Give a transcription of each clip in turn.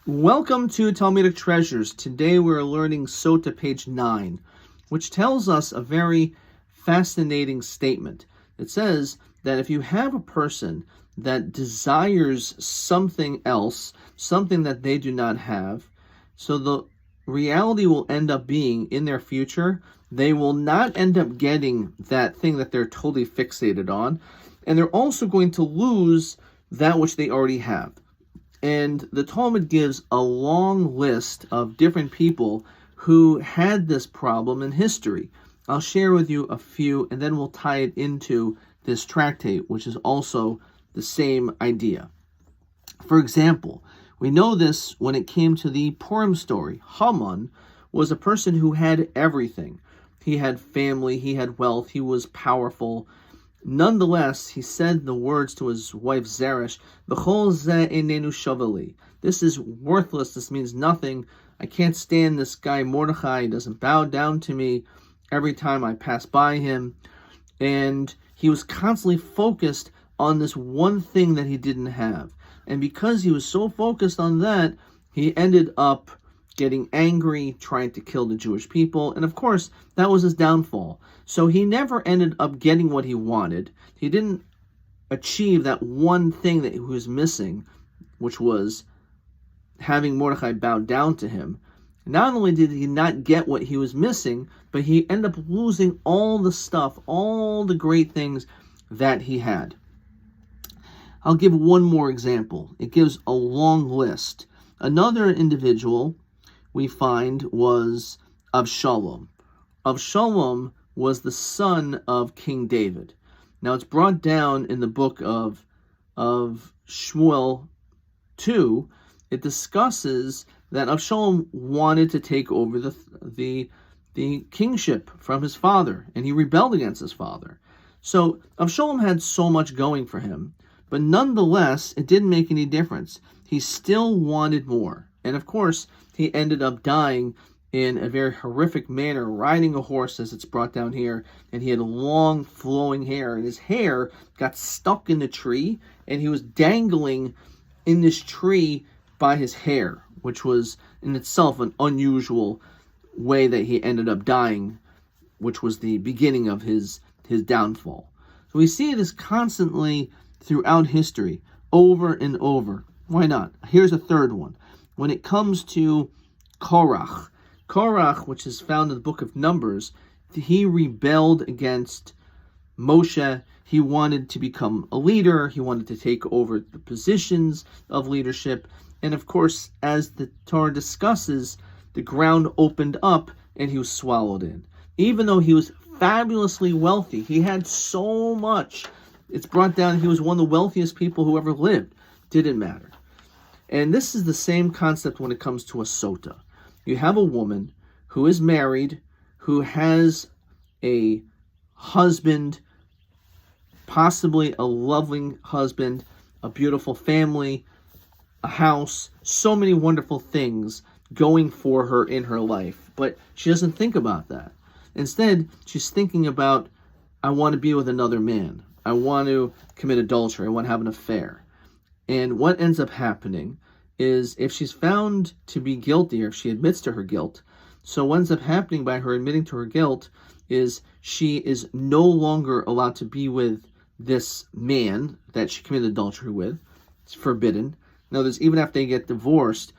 Welcome to Talmudic Treasures. Today we're learning Sotah, page 9, which tells us a very fascinating statement. It says that if you have a person that desires something else, something that they do not have, so the reality will end up being in their future, they will not end up getting that thing that they're totally fixated on, and they're also going to lose that which they already have. And the Talmud gives a long list of different people who had this problem in history. I'll share with you a few, and then we'll tie it into this tractate, which is also the same idea. For example, we know this when it came to the Purim story. Haman was a person who had everything. He had family, he had wealth, he was powerful. Nonetheless, he said the words to his wife Zeresh, "B'chol zeh einenu shaveli." This is worthless, this means nothing. I can't stand this guy Mordechai. He doesn't bow down to me every time I pass by him. And he was constantly focused on this one thing that he didn't have. And because he was so focused on that, he ended up getting angry, trying to kill the Jewish people. And of course, that was his downfall. So he never ended up getting what he wanted. He didn't achieve that one thing that he was missing, which was having Mordechai bow down to him. Not only did he not get what he was missing, but he ended up losing all the stuff, all the great things that he had. I'll give one more example. It gives a long list. Another individual we find was Avshalom. Avshalom was the son of King David. Now it's brought down in the book of Shmuel 2. It discusses that Avshalom wanted to take over the kingship from his father, and he rebelled against his father. So Avshalom had so much going for him, but nonetheless, it didn't make any difference. He still wanted more. And of course, he ended up dying in a very horrific manner, riding a horse, as it's brought down here, and he had long flowing hair, and his hair got stuck in the tree, and he was dangling in this tree by his hair, which was in itself an unusual way that he ended up dying, which was the beginning of his downfall. So we see this constantly throughout history, over and over. Why not? Here's a third one. When it comes to Korach, which is found in the book of Numbers, he rebelled against Moshe. He wanted to become a leader. He wanted to take over the positions of leadership. And of course, as the Torah discusses, the ground opened up and he was swallowed in. Even though he was fabulously wealthy, he had so much. It's brought down, he was one of the wealthiest people who ever lived. Didn't matter. And this is the same concept when it comes to a sotah. You have a woman who is married, who has a husband, possibly a loving husband, a beautiful family, a house, so many wonderful things going for her in her life. But she doesn't think about that. Instead, she's thinking about, I want to be with another man. I want to commit adultery. I want to have an affair. And what ends up happening is, if she's found to be guilty, or if she admits to her guilt, so what ends up happening by her admitting to her guilt is she is no longer allowed to be with this man that she committed adultery with. It's forbidden. In other words, even after they get divorced,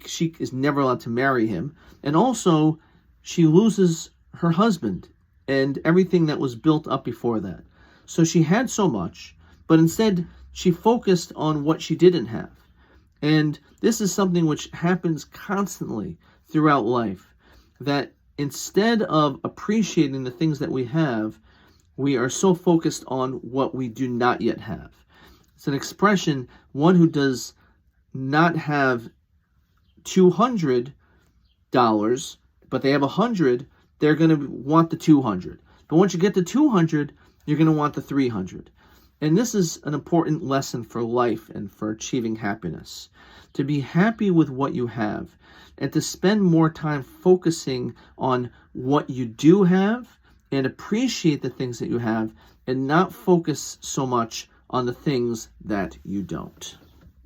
she is never allowed to marry him. And also, she loses her husband and everything that was built up before that. So she had so much, but instead she focused on what she didn't have. And this is something which happens constantly throughout life, that instead of appreciating the things that we have, we are so focused on what we do not yet have. It's an expression, one who does not have $200, but they have 100, they're going to want the 200. But once you get to 200, you're going to want the 300. And this is an important lesson for life and for achieving happiness. To be happy with what you have and to spend more time focusing on what you do have and appreciate the things that you have, and not focus so much on the things that you don't.